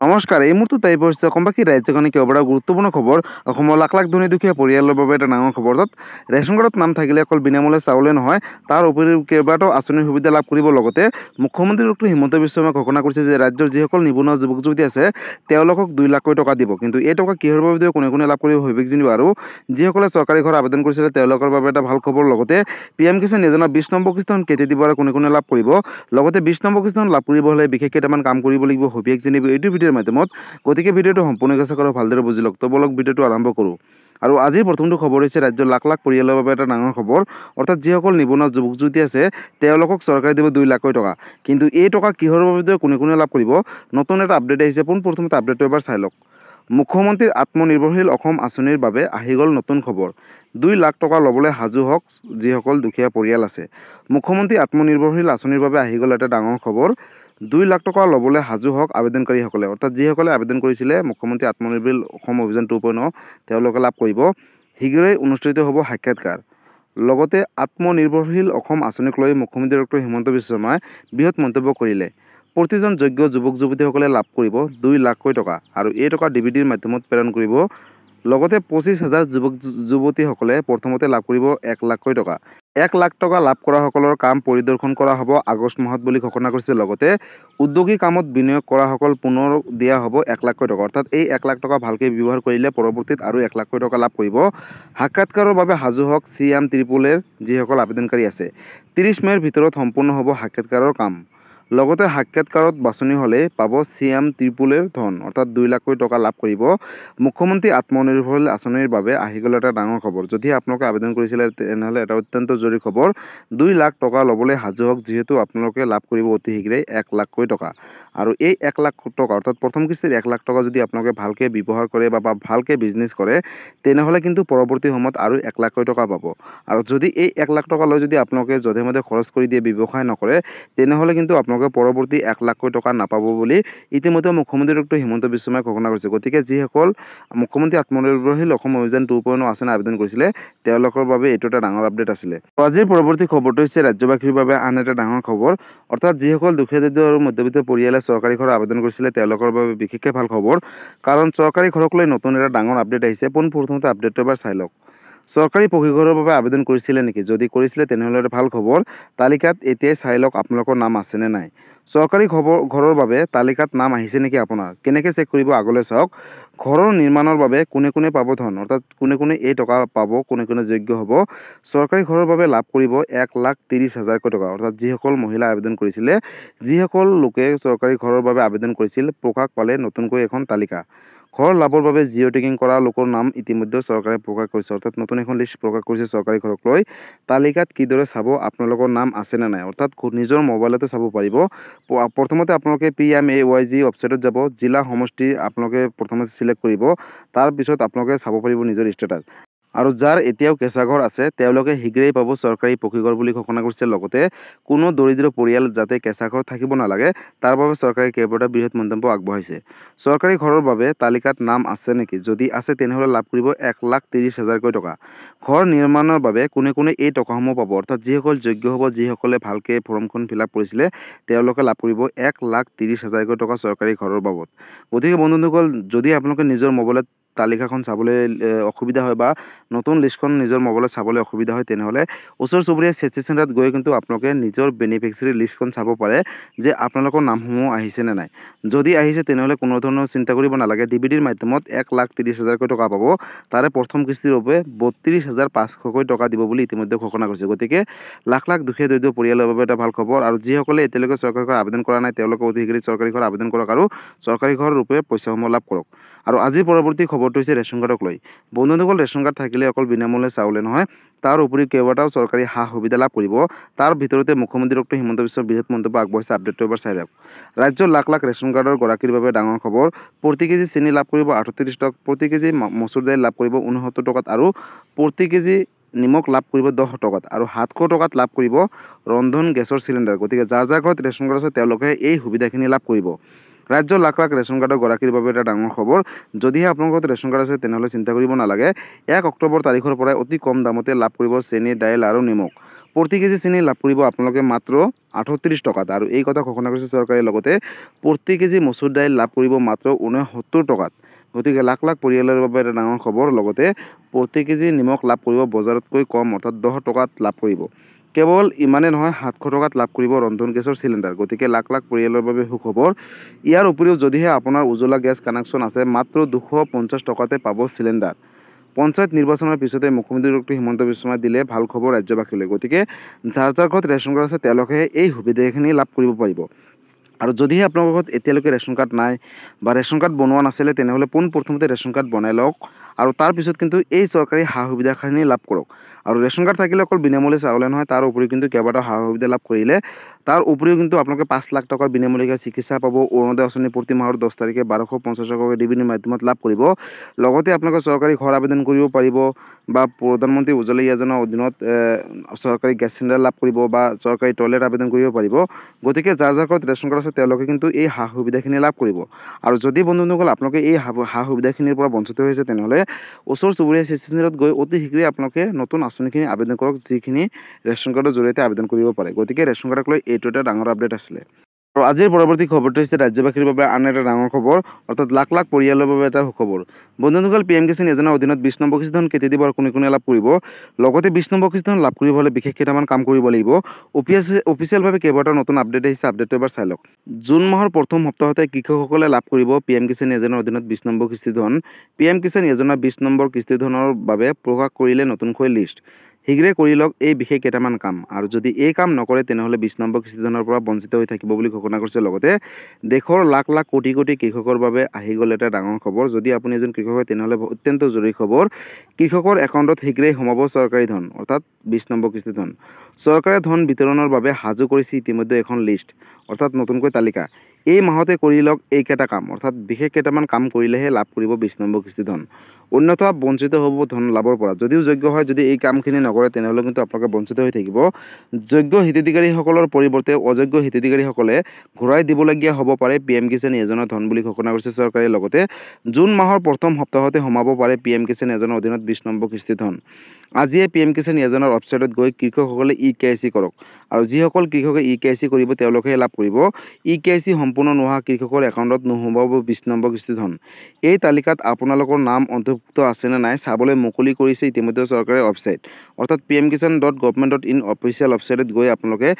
নমস্কাৰ। এই মুহূৰ্তত আহি পৰিছে অসমবাসী ৰাজ্যখনে কেইবাটাও গুৰুত্বপূৰ্ণ খবৰ। অসমৰ লাখ লাখ ধনী দুখীয়া পৰিয়ালৰ বাবে এটা ডাঙৰ খবৰ। তাত ৰেচন কাৰ্ডত নাম থাকিলে অকল বিনামূলীয়া চাউলে নহয়, তাৰ উপৰিও কেইবাটাও আঁচনিৰ সুবিধা লাভ কৰিব। লগতে মুখ্যমন্ত্ৰী ডক্টৰ হিমন্ত বিশ্ব শৰ্মাই ঘোষণা কৰিছে যে ৰাজ্যৰ যিসকল নিবনুৱা যুৱক যুৱতী আছে তেওঁলোকক 2 লাখকৈ টকা দিব। কিন্তু এই টকা কিহৰ বাবে দিব, কোনে কোনে লাভ কৰিব, সবিশেষ জানিব। আৰু যিসকলে চৰকাৰী ঘৰ আবেদন কৰিছিলে তেওঁলোকৰ বাবে এটা ভাল খবৰ। লগতে PM কিষাণ যোজনা 20 নম্বৰ কিস্তিখন কেতিয়া দিব আৰু কোনে কোনে লাভ কৰিব। লগতে 20 নম্বৰ কিস্তিখন লাভ কৰিব হ'লে বিশেষ কেইটামান কাম কৰিব লাগিব, সবিশেষ জানিব এইটো ভিডিঅ'ৰ মাধ্যমত। গতিকে ভিডিঅ'টো সম্পূৰ্ণকৈ চাওক আৰু ভালদৰে বুজি লওক। তো বলক ভিডিঅ'টো আৰম্ভ কৰোঁ। আৰু আজিৰ প্ৰথমটো খবৰ হৈছে ৰাজ্যৰ লাখ লাখ পৰিয়ালৰ বাবে এটা ডাঙৰ খবৰ। অৰ্থাৎ যিসকল নিবনুৱা যুৱক যুৱতী আছে তেওঁলোকক চৰকাৰে দিব 2 লাখকৈ টকা। কিন্তু এই টকা কিহৰ বাবে দিব, কোনে কোনে লাভ কৰিব, নতুন এটা আপডেট আহিছে। পোনপ্ৰথমতে আপডেটটো এবাৰ চাই লওক। মুখ্যমন্ত্ৰীৰ আত্মনিৰ্ভৰশীল অসম আঁচনিৰ বাবে আহি গ'ল নতুন খবৰ। 2 লাখ টকা ল'বলৈ সাজু হওক যিসকল দুখীয়া পৰিয়াল আছে। মুখ্যমন্ত্ৰী আত্মনিৰ্ভৰশীল আঁচনিৰ বাবে আহি গ'ল এটা ডাঙৰ খবৰ। 2 লাখ টকা ল'বলৈ সাজু হওক আবেদনকাৰীসকলে। অৰ্থাৎ যিসকলে আবেদন কৰিছিলে মুখ্যমন্ত্ৰী আত্মনিৰ্ভৰশীল অসম অভিযান 2.0 তেওঁলোকে লাভ কৰিব। শীঘ্ৰেই অনুষ্ঠিত হ'ব সাক্ষাৎকাৰ। লগতে আত্মনিৰ্ভৰশীল অসম আঁচনিক লৈ মুখ্যমন্ত্ৰী ডক্টৰ হিমন্ত বিশ্ব শৰ্মাই বৃহৎ মন্তব্য কৰিলে। প্ৰতিজন যোগ্য যুৱক যুৱতীসকলে লাভ কৰিব 2 লাখকৈ টকা আৰু এই টকা DBTৰ মাধ্যমত প্ৰেৰণ কৰিব। লগতে 25,000 যুৱক যুৱতীসকলে প্ৰথমতে লাভ কৰিব 1 লাখকৈ টকা। 1 লাখ টকা লাভ কৰাসকলৰ কাম পৰিদৰ্শন কৰা হ'ব আগষ্ট মাহত বুলি ঘোষণা কৰিছে। লগতে উদ্যোগী কামত বিনিয়োগ কৰাসকল পুনৰ দিয়া হ'ব 1 লাখকৈ টকা। অৰ্থাৎ এই 1 লাখ টকা ভালকৈ ব্যৱহাৰ কৰিলে পৰৱৰ্তীত আৰু 1 লাখকৈ টকা লাভ কৰিব। সাক্ষাৎকাৰৰ বাবে সাজু হওক CM ত্ৰিপুলৰ যিসকল আবেদনকাৰী আছে। 30 মে'ৰ ভিতৰত সম্পূৰ্ণ হ'ব সাক্ষাৎকাৰৰ কাম। লগতে সাক্ষাৎকাৰত বাছনি হ'লে পাব CM ত্ৰিপুলৰ ধন। অৰ্থাৎ 2 লাখকৈ টকা লাভ কৰিব। মুখ্যমন্ত্ৰী আত্মনিৰ্ভৰশীল আঁচনিৰ বাবে আহি গ'ল এটা ডাঙৰ খবৰ। যদি আপোনালোকে আবেদন কৰিছিলে তেনেহ'লে এটা অত্যন্ত জৰুৰী খবৰ। 2 লাখ টকা ল'বলৈ সাজু হওক, যিহেতু আপোনালোকে লাভ কৰিব অতি শীঘ্ৰেই 1 লাখকৈ টকা। আৰু এই 1 লাখ টকা অৰ্থাৎ প্ৰথম কিস্তিৰ 1 লাখ টকা যদি আপোনালোকে ভালকৈ ব্যৱহাৰ কৰে বা ভালকৈ বিজনেছ কৰে তেনেহ'লে কিন্তু পৰৱৰ্তী সময়ত আৰু 1 লাখকৈ টকা পাব। আৰু যদি এই 1 লাখ টকা লৈ যদি আপোনালোকে যধে মধে খৰচ কৰি দিয়ে, ব্যৱসায় নকৰে, তেনেহ'লে কিন্তু আপোনালোকে পৰৱৰ্তী 1 লাখকৈ টকা নাপাব বুলি ইতিমধ্যে মুখ্যমন্ত্ৰী ডক্টৰ হিমন্ত বিশ্ব শৰ্মাই ঘোষণা কৰিছে। গতিকে যিসকল মুখ্যমন্ত্ৰী আত্মনিৰ্ভৰশীল অসম অভিযান 2.0 আঁচনি আবেদন কৰিছিলে তেওঁলোকৰ বাবে এইটো এটা ডাঙৰ আপডেট আছিলে। আজিৰ পৰৱৰ্তী খবৰটো হৈছে ৰাজ্যবাসীৰ বাবে আন এটা ডাঙৰ খবৰ। অৰ্থাৎ যিসকল দুখীয়া দৰিদ্ৰ আৰু মধ্যবিত্ত পৰিয়ালে চৰকাৰী ঘৰ আবেদন কৰিছিলে তেওঁলোকৰ বাবে বিশেষকৈ ভাল খবৰ। কাৰণ চৰকাৰী ঘৰক লৈ নতুন এটা ডাঙৰ আপডেট আহিছে। পোনপ্ৰথমতে আপডেটটো এবাৰ চাই লওক। চৰকাৰী পকীঘৰৰ বাবে আবেদন কৰিছিলে নেকি? যদি কৰিছিলে তেনেহ'লে এটা ভাল খবৰ। তালিকাত এতিয়াই চাই লওক আপোনালোকৰ নাম আছেনে নাই। চৰকাৰী ঘৰৰ বাবে তালিকাত নাম আহিছে নেকি আপোনাৰ? কেনেকৈ চেক কৰিব, আগলৈ চাওক। ঘৰৰ নিৰ্মাণৰ বাবে কোনে কোনে পাব ধন, অৰ্থাৎ কোনে কোনে এই টকা পাব, কোনে কোনে যোগ্য হ'ব। চৰকাৰী ঘৰৰ বাবে লাভ কৰিব 1,30,000কৈ টকা। অৰ্থাৎ যিসকল মহিলা আবেদন কৰিছিলে, যিসকল লোকে চৰকাৰী ঘৰৰ বাবে আবেদন কৰিছিল, প্ৰকাশ পালে নতুনকৈ এখন তালিকা। ঘৰ লাভৰ বাবে জিঅ' টেগিং কৰা লোকৰ নাম ইতিমধ্যে চৰকাৰে প্ৰকাশ কৰিছে। অৰ্থাৎ নতুন এখন লিষ্ট প্ৰকাশ কৰিছে চৰকাৰী ঘৰক লৈ। তালিকাত কিদৰে চাব আপোনালোকৰ নাম আছেনে নাই, অৰ্থাৎ নিজৰ মোবাইলতে চাব পাৰিব। প্ৰথমতে আপোনালোকে PMAYG ৱেবছাইটত যাব। জিলা সমষ্টি আপোনালোকে প্ৰথমে ছিলেক্ট কৰিব। তাৰপিছত আপোনালোকে চাব পাৰিব নিজৰ ষ্টেটাছ। আৰু যাৰ এতিয়াও কেঁচা ঘৰ আছে তেওঁলোকে শীঘ্ৰেই পাব চৰকাৰী পকীঘৰ বুলি ঘোষণা কৰিছে। লগতে কোনো দৰিদ্ৰ পৰিয়াল যাতে কেঁচা ঘৰ থাকিব নালাগে তাৰ বাবে চৰকাৰে কেইবাটাও বৃহৎ মন্তব্য আগবঢ়াইছে। চৰকাৰী ঘৰৰ বাবে তালিকাত নাম আছে নেকি? যদি আছে তেনেহ'লে লাভ কৰিব 1,30,000কৈ টকা। ঘৰ নিৰ্মাণৰ বাবে কোনে কোনে এই টকাসমূহ পাব, অৰ্থাৎ যিসকল যোগ্য হ'ব, যিসকলে ভালকৈ ফৰ্মখন ফিল আপ কৰিছিলে তেওঁলোকে লাভ কৰিব 1,30,000কৈ টকা চৰকাৰী ঘৰৰ বাবদ। গতিকে বন্ধুসকল, যদি আপোনালোকে নিজৰ মোবাইলত তালিকাখন চাবলৈ অসুবিধা হয় বা নতুন লিষ্টখন নিজৰ মোবাইলত চাবলৈ অসুবিধা হয় তেনেহ'লে ওচৰ চুবুৰীয়া CSC চেণ্টাৰত গৈ কিন্তু আপোনালোকে নিজৰ বেনিফিচিয়াৰী লিষ্টখন চাব পাৰে যে আপোনালোকৰ নামসমূহ আহিছেনে নাই। যদি আহিছে তেনেহ'লে কোনো ধৰণৰ চিন্তা কৰিব নালাগে। DBTৰ মাধ্যমত 1,30,000কৈ টকা পাব। তাৰে প্ৰথম কিস্তিৰ বাবে 32,500কৈ টকা দিব বুলি ইতিমধ্যে ঘোষণা কৰিছে। গতিকে লাখ লাখ দুখীয়া দৰিদ্ৰ পৰিয়ালৰ বাবে এটা ভাল খবৰ। আৰু যিসকলে এতিয়ালৈকে চৰকাৰী ঘৰ আবেদন কৰা নাই তেওঁলোকে অতি শীঘ্ৰেই চৰকাৰী ঘৰ আবেদন কৰক আৰু চৰকাৰী ঘৰ ৰূপে পইচাসমূহ লাভ কৰক। আৰু আজিৰ পৰৱৰ্তী খবৰটো হৈছে ৰেচন কাৰ্ডক লৈ। বন্ধুসকল, ৰেচন কাৰ্ড থাকিলে অকল বিনামূলীয়া চাউলে নহয়, তাৰ উপৰিও কেইবাটাও চৰকাৰী সা সুবিধা লাভ কৰিব। তাৰ ভিতৰতে মুখ্যমন্ত্ৰী ডক্টৰ হিমন্ত বিশ্বৰ বৃহৎ মন্তব্য আগবঢ়াইছে। আপডেটটো এবাৰ চাই লওক। ৰাজ্যৰ লাখ লাখ ৰেচন কাৰ্ডৰ গৰাকীৰ বাবে ডাঙৰ খবৰ। প্ৰতি কেজি চেনি লাভ কৰিব 38 টকা, প্ৰতি কেজি মচুৰ দাইল লাভ কৰিব 69 টকাত আৰু প্ৰতি কেজি নিমখ লাভ কৰিব 10 টকাত আৰু 700 টকাত লাভ কৰিব ৰন্ধন গেছৰ চিলিণ্ডাৰ। গতিকে যাৰ যাৰ ঘৰত ৰেচন কাৰ্ড আছে তেওঁলোকে এই সুবিধাখিনি লাভ কৰিব। ৰাজ্যৰ লাখ লাখ ৰেচন কাৰ্ডৰ গৰাকীৰ বাবে এটা ডাঙৰ খবৰ। যদিহে আপোনাৰ ঘৰত ৰেচন কাৰ্ড আছে তেনেহ'লে চিন্তা কৰিব নালাগে। 1 অক্টোবৰ তাৰিখৰ পৰাই অতি কম দামতে লাভ কৰিব চেনি, দাইল আৰু নিমখ। প্ৰতি কেজি চেনি লাভ কৰিব আপোনালোকে মাত্ৰ 38 টকাত আৰু এই কথা ঘোষণা কৰিছে চৰকাৰে। লগতে প্ৰতি কেজি মচুৰ দাইল লাভ কৰিব মাত্ৰ 69 টকাত। গতিকে লাখ লাখ পৰিয়ালৰ বাবে এটা ডাঙৰ খবৰ। লগতে প্ৰতি কেজি নিমখ লাভ কৰিব বজাৰতকৈ কম অৰ্থাৎ 10 টকাত লাভ কৰিব। কেৱল ইমানে নহয় 700 টকাত লাভ কৰিব ৰন্ধন গেছৰ চিলিণ্ডাৰ। গতিকে লাখ লাখ পৰিয়ালৰ বাবে সুখবৰ। ইয়াৰ উপৰিও যদিহে আপোনাৰ উজ্জ্বলা গেছ কানেকশ্যন আছে মাত্ৰ 250 টকাতে পাব চিলিণ্ডাৰ। পঞ্চায়ত নিৰ্বাচনৰ পিছতে মুখ্যমন্ত্ৰী ডক্টৰ হিমন্ত বিশ্ব শৰ্মাই দিলে ভাল খবৰ ৰাজ্যবাসীলৈ। গতিকে যাৰ যাৰ ঘৰত ৰেচন কাৰ্ড আছে তেওঁলোকে এই সুবিধাখিনি লাভ কৰিব পাৰিব। আৰু যদিহে আপোনালোকৰ ঘৰত এতিয়ালৈকে ৰেচন কাৰ্ড নাই বা ৰেচন কাৰ্ড বনোৱা নাছিলে তেনেহ'লে পোনপ্ৰথমতে ৰেচন কাৰ্ড বনাই লওক আৰু তাৰপিছত কিন্তু এই চৰকাৰী সা সুবিধাখিনি লাভ কৰক। আৰু ৰেচন কাৰ্ড থাকিলে অকল বিনামূলীয়া চাউলে নহয়, তাৰ উপৰিও কিন্তু কেইবাটাও সা সুবিধা লাভ কৰিলে তাৰ উপৰিও কিন্তু আপোনালোকে 5 লাখ টকাৰ বিনামূলীয়া চিকিৎসা পাব। অৰুণোদয় আঁচনি প্ৰতি মাহৰ 10 তাৰিখে 1250 টকাকৈ ডিবিটিৰ মাধ্যমত লাভ কৰিব। লগতে আপোনালোকে চৰকাৰী ঘৰ আবেদন কৰিব পাৰিব বা প্ৰধানমন্ত্ৰী উজ্জ্বলা যোজনাৰ অধীনত চৰকাৰী গেছ চিলিণ্ডাৰ লাভ কৰিব বা চৰকাৰী টয়লেট আবেদন কৰিব পাৰিব। গতিকে যাৰ যাৰ ঘৰত ৰেচন কাৰ্ড আছে তেওঁলোকে কিন্তু এই সা সুবিধাখিনি লাভ কৰিব। আৰু যদি বন্ধুসকল আপোনালোকে এই সা সুবিধাখিনিৰ পৰা বঞ্চিত হৈছে তেনেহ'লে ওচৰ চুবুৰীয়া চিচি চেণ্টাৰত গৈ অতি শীঘ্ৰেই আপোনালোকে নতুন আঁচনিখিনি আবেদন কৰক, যিখিনি ৰেচন কাৰ্ডৰ জৰিয়তে আবেদন কৰিব পাৰে। গতিকে ৰেচন কাৰ্ডক লৈ এইটো এটা ডাঙৰ আপডেট আছিলে। আৰু আজিৰ পৰৱৰ্তী খবৰটো হৈছে ৰাজ্যবাসীৰ বাবে আন এটা ডাঙৰ খবৰ, অৰ্থাৎ লাখ লাখ পৰিয়ালৰ বাবে এটা সুখবৰ। বন্ধুসকল, PM কিষাণ যোজনাৰ অধীনত 20 নম্বৰ কিস্তি ধন কেতিয়া দিব আৰু কোনে কোনে লাভ কৰিব। লগতে 20 নম্বৰ কিস্তি ধন লাভ কৰিবলৈ বিশেষ কেইটামান কাম কৰিব লাগিব। অফিচিয়েলভাৱে কেইবাটাও নতুন আপডেট আহিছে, আপডেটটো এবাৰ চাই লওক। জুন মাহৰ প্ৰথম সপ্তাহতে কৃষকসকলে লাভ কৰিব PM কিষাণ যোজনাৰ অধীনত 20 নম্বৰ কিস্তি ধন। PM কিষাণ যোজনাৰ 20 নম্বৰ কিস্তি ধনৰ বাবে প্ৰকাশ কৰিলে নতুনকৈ লিষ্ট। শীঘ্ৰে কৰি লওক এই বিশেষ কেইটামান কাম। আৰু যদি এই কাম নকৰে তেনেহ'লে 20 নম্বৰ কিস্তি ধনৰ পৰা বঞ্চিত হৈ থাকিব বুলি ঘোষণা কৰিছে। লগতে দেশৰ লাখ লাখ কোটি কোটি কৃষকৰ বাবে আহি গ'ল এটা ডাঙৰ খবৰ। যদি আপুনি এজন কৃষক হয় তেনেহ'লে অত্যন্ত জৰুৰী খবৰ। কৃষকৰ একাউণ্টত শীঘ্ৰেই সোমাব চৰকাৰী ধন, অৰ্থাৎ 20 নম্বৰ কিস্তি ধন। চৰকাৰে ধন বিতৰণৰ বাবে সাজু কৰিছে ইতিমধ্যে এখন লিষ্ট, অৰ্থাৎ নতুনকৈ তালিকা। এই মাহতে কৰি লওক এইকেইটা কাম, অৰ্থাৎ বিশেষ কেইটামান কাম কৰিলেহে লাভ কৰিব 20 নম্বৰ কিস্তি ধন। অন্যথা বঞ্চিত হ'ব ধন লাভৰ পৰা। যদিও যোগ্য হয়, যদি এই কামখিনি নকৰে তেনেহ'লে কিন্তু আপোনালোকে বঞ্চিত হৈ থাকিব। যোগ্য হিতাধিকাৰীসকলৰ পৰিৱৰ্তে অযোগ্য হিতাধিকাৰীসকলে ঘূৰাই দিবলগীয়া হ'ব পাৰে PM কিষাণ যোজনাৰ ধন বুলি ঘোষণা কৰিছে চৰকাৰে। লগতে জুন মাহৰ প্ৰথম সপ্তাহতে সোমাব পাৰে PM কিষাণ যোজনাৰ অধীনত 20 নম্বৰ কিস্তি ধন। আজিয়ে PM কিষাণ যোজনাৰ ৱেবছাইটত গৈ কৃষকসকলে EKYC কৰক। আৰু যিসকল কৃষকে EKYC কৰিব তেওঁলোকে লাভ কৰিব। EKYC সম্পূৰ্ণ নোহোৱা কৃষকৰ একাউণ্টত নোসোমাব 20 নম্বৰ কিস্তি ধন। এই তালিকাত আপোনালোকৰ নাম অন্তৰ্ভুক্ত আছে নে নাই চাবলৈ মুকলি কৰিছে ইতিমধ্যে চৰকাৰে ৱেবছাইট, অৰ্থাৎ pmkisan.government.in অফিচিয়েল ৱেবছাইটত গৈ আপোনালোকে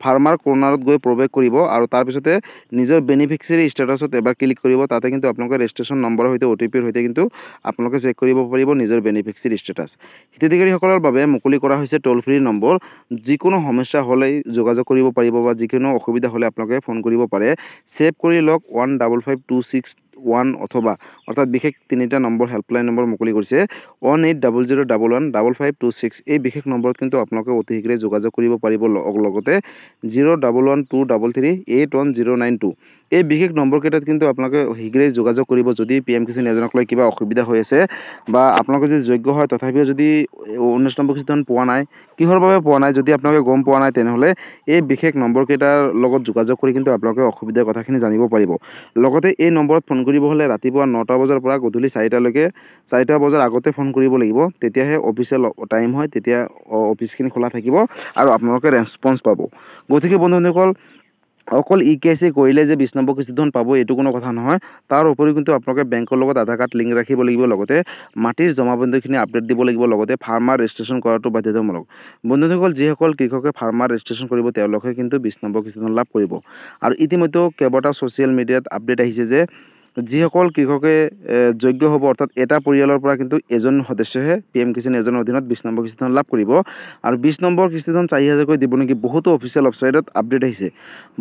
ফাৰ্মাৰ কৰ্ণাৰত গৈ প্ৰৱেশ কৰিব আৰু তাৰপিছতে নিজৰ বেনিফিচিয়াৰী ষ্টেটাছত এবাৰ ক্লিক কৰিব। তাতে কিন্তু আপোনালোকে ৰেজিষ্ট্ৰেশ্যন নম্বৰৰ সৈতে OTPৰ সৈতে কিন্তু আপোনালোকে চেক কৰিব পাৰিব নিজৰ বেনিফিচিয়াৰী ষ্টেটাছ। হিতাধিকাৰীসকলৰ বাবে মুকলি কৰা হৈছে ট'ল ফ্ৰী নম্বৰ। যিকোনো সমস্যা হ'লেই যোগাযোগ কৰিব পাৰিব বা যিকোনো অসুবিধা হ'লে আপোনালোকে ফোন কৰিব পাৰে। ছেভ কৰি লওক 155261 অথবা অৰ্থাৎ বিশেষ 3টা নম্বৰ হেল্পলাইন নম্বৰ মুকলি কৰিছে 1800115526। এই বিশেষ নম্বৰত কিন্তু আপোনালোকে অতি শীঘ্ৰে যোগাযোগ কৰিব পাৰিব। লগতে 011233381092 এই বিশেষ নম্বৰকেইটাত কিন্তু আপোনালোকে শীঘ্ৰেই যোগাযোগ কৰিব যদি PM কিষাণ যোজনাক লৈ কিবা অসুবিধা হৈ আছে বা আপোনালোকে যদি যোগ্য হয় তথাপিও যদি 19 নম্বৰ কিস্তি ধন পোৱা নাই, কিহৰ বাবে পোৱা নাই যদি আপোনালোকে গম পোৱা নাই তেনেহ'লে এই বিশেষ নম্বৰকেইটাৰ লগত যোগাযোগ কৰি কিন্তু আপোনালোকে অসুবিধাৰ কথাখিনি জানিব পাৰিব। লগতে এই নম্বৰত ফোন কৰিব হ'লে ৰাতিপুৱা 9টা বজাৰ পৰা গধূলি 4টালৈকে 4টা বজাৰ আগতে ফোন কৰিব লাগিব। তেতিয়াহে অফিচিয়েল টাইম হয়, তেতিয়া অফিচখিনি খোলা থাকিব আৰু আপোনালোকে ৰেছপন্স পাব। গতিকে বন্ধুসকল, অকল EKYC কৰিলে যে 20 নম্বৰ কিস্তি ধন পাব এইটো কোনো কথা নহয়। তাৰ উপৰিও কিন্তু আপোনালোকে বেংকৰ লগত আধাৰ কাৰ্ড লিংক ৰাখিব লাগিব। লগতে মাটিৰ জমাবন্দীখিনি আপডেট দিব লাগিব। লগতে ফাৰ্মাৰ ৰেজিষ্ট্ৰেশ্যন কৰাটো বাধ্যতামূলক। বন্ধুসকল, যিসকল কৃষকে ফাৰ্মাৰ ৰেজিষ্ট্ৰেশ্যন কৰিব তেওঁলোকে কিন্তু 20 নম্বৰ কিস্তি ধন লাভ কৰিব। আৰু ইতিমধ্যে কেইবাটাও ছ'চিয়েল মিডিয়াত আপডেট আহিছে যে যিসকল কৃষকে যোগ্য হ'ব, অৰ্থাৎ এটা পৰিয়ালৰ পৰা কিন্তু এজন সদস্যহে PM কিষাণ যোজনাৰ অধীনত 20 নম্বৰ কিস্তি ধন লাভ কৰিব। আৰু 20 নম্বৰ কিস্তি ধন 4000কৈ দিব নেকি, বহুতো অফিচিয়েল ৱেবছাইটত আপডেট আহিছে।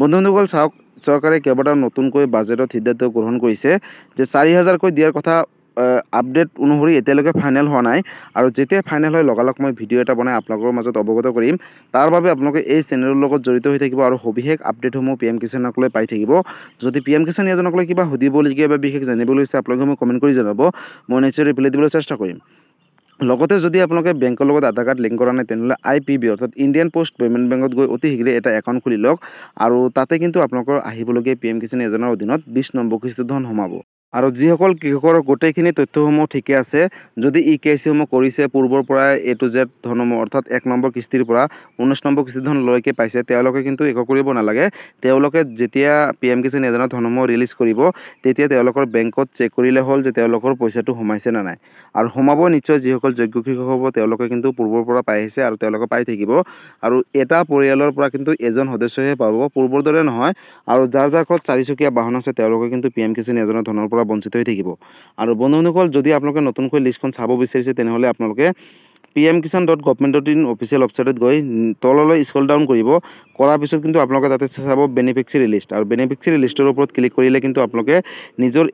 বন্ধুসকল চাওক, চৰকাৰে কেইবাটাও নতুনকৈ বাজেটত সিদ্ধান্ত গ্ৰহণ কৰিছে যে 4000কৈ দিয়াৰ কথা আপডেট অনুসৰি এতিয়ালৈকে ফাইনেল হোৱা নাই। আৰু যেতিয়া ফাইনেল হয় লগালগ মই ভিডিঅ' এটা বনাই আপোনালোকৰ মাজত অৱগত কৰিম। তাৰ বাবে আপোনালোকে এই চেনেলৰ লগত জড়িত হৈ থাকিব আৰু সবিশেষ আপডেটসমূহ PM কিষাণক লৈ পাই থাকিব। যদি PM কিষাণ যোজনাক লৈ কিবা সুধিবলগীয়া বা বিশেষ জানিবলৈ ইচ্ছা আপোনালোকে মোক কমেণ্ট কৰি জনাব, মই নিশ্চয় ৰিপ্লাই দিবলৈ চেষ্টা কৰিম। লগতে যদি আপোনালোকে বেংকৰ লগত আধাৰ কাৰ্ড লিংক কৰা নাই তেনেহ'লে IPB অৰ্থাৎ ইণ্ডিয়ান পোষ্ট পে'মেণ্ট বেংকত গৈ অতি শীঘ্ৰে এটা একাউণ্ট খুলি লওক আৰু তাতে কিন্তু আপোনালোকৰ আহিবলগীয়া PM কিষাণ যোজনাৰ অধীনত 20 নম্বৰ কিস্তি ধন সোমাব। আৰু যিসকল কৃষকৰ গোটেইখিনি তথ্যসমূহ ঠিকে আছে, যদি ই KYC সমূহ কৰিছে পূৰ্বৰ পৰাই A to Z ধনসমূহ অৰ্থাৎ 1 নম্বৰ কিস্তিৰ পৰা 19 নম্বৰ কিস্তি ধনলৈকে পাইছে, তেওঁলোকে কিন্তু একো কৰিব নালাগে। তেওঁলোকে যেতিয়া PM কিষাণ যোজনা ধনসমূহ ৰিলিজ কৰিব, তেতিয়া তেওঁলোকৰ বেংকত চেক কৰিলে হ'ল যে তেওঁলোকৰ পইচাটো সোমাইছে নে নাই। আৰু সোমাব নিশ্চয়, যিসকল যোগ্য কৃষক হ'ব তেওঁলোকে কিন্তু পূৰ্বৰ পৰা পাই আহিছে আৰু তেওঁলোকে পাই থাকিব। আৰু এটা পৰিয়ালৰ পৰা কিন্তু এজন সদস্যহে পাব, পূৰ্বৰ দৰে নহয়। আৰু যাৰ যাৰ ঘৰত 4 চকীয়া বাহন আছে তেওঁলোকে কিন্তু PM কিষাণ যোজনা ধনৰ পৰা বঞ্চিত হৈ থাকিব। আৰু বন্ধুসকল, যদি আপোনালোকে নতুনকৈ লিষ্টখন চাব বিচাৰিছে তেনেহ'লে আপোনালোকে pmkisan.government.in অফিচিয়েল ৱেবছাইটত গৈ তললৈ স্ক্ৰল ডাউন কৰিব। কৰাৰ পিছত কিন্তু আপোনালোকে তাতে চাব বেনিফিচিয়াৰী লিষ্ট, আৰু বেনিফিচিয়াৰী লিষ্টৰ ওপৰত ক্লিক কৰিলে কিন্তু আপোনালোকে নিজৰ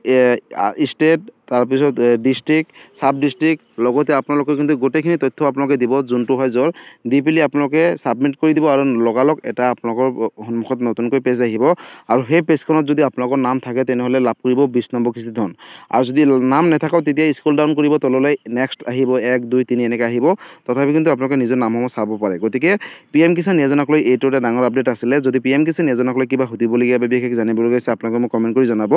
ষ্টেট, তাৰপিছত ডিষ্ট্ৰিক্ট, চাব ডিষ্ট্ৰিক্ট, লগতে আপোনালোকে কিন্তু গোটেইখিনি তথ্য আপোনালোকে দিব, যোনটো হয় জ্বৰ দি পেলি আপোনালোকে ছাবমিট কৰি দিব, আৰু লগালগ এটা আপোনালোকৰ সন্মুখত নতুনকৈ পেজ আহিব। আৰু সেই পেজখনত যদি আপোনালোকৰ নাম থাকে তেনেহ'লে লাভ কৰিব 20 নম্বৰ কিস্তি ধন। আৰু যদি নাম নাথাকক তেতিয়া স্ক্ৰল ডাউন কৰিব, তললৈ নেক্সট আহিব 1 2 3 এনেকৈ আহিব। তথাপি কিন্তু আপোনালোকে নিজৰ নামসমূহ চাব পাৰে। গতিকে PM কিষাণ যোজনাক লৈ এইটো এটা ডাঙৰ আপডেট আছিলে। যদি PM কিষাণ যোজনাক লৈ কিবা সুধিবলগীয়া বা বিশেষ জানিবলগীয়া আছে আপোনালোকে মোক কমেণ্ট কৰি জনাব,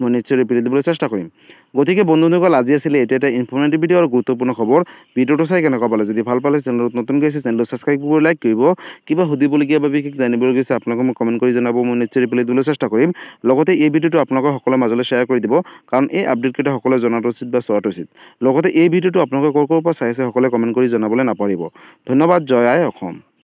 মই নিশ্চয় ৰিপ্লাই দিবলৈ চেষ্টা কৰিম। গতিকে বন্ধুসকল, আজি আছিলে এইটো এটা ইনফৰ্মেটিভ ভিডিঅ' আৰু গুৰুত্বপূৰ্ণ খবৰ। ভিডিঅ'টো চাই কেনেকুৱা পালে? যদি ভাল পালে চেনেলত নতুনকৈ আছে চেনেলটো ছাবস্ক্ৰাইব কৰিব, লাইক কৰিব। কিবা সুধিবলগীয়া বা বিশেষ জানিবলগীয়া আছে আপোনালোকে মোক কমেণ্ট কৰি জনাব, মই নিশ্চয় ৰিপ্লাই দিবলৈ চেষ্টা কৰিম। লগতে এই ভিডিঅ'টো আপোনালোকৰ সকলোৰে মাজলৈ শ্বেয়াৰ কৰি দিব, কাৰণ এই আপডেটকেইটা সকলোৱে জনাটো উচিত বা চোৱাটো উচিত। লগতে এই ভিডিঅ'টো আপোনালোকে ক'ৰ পৰা চাই আছে সকলোৱে কমেণ্ট কৰি জনাবলৈ নাপাহৰিব। ধন্যবাদ। জয় আই অসম।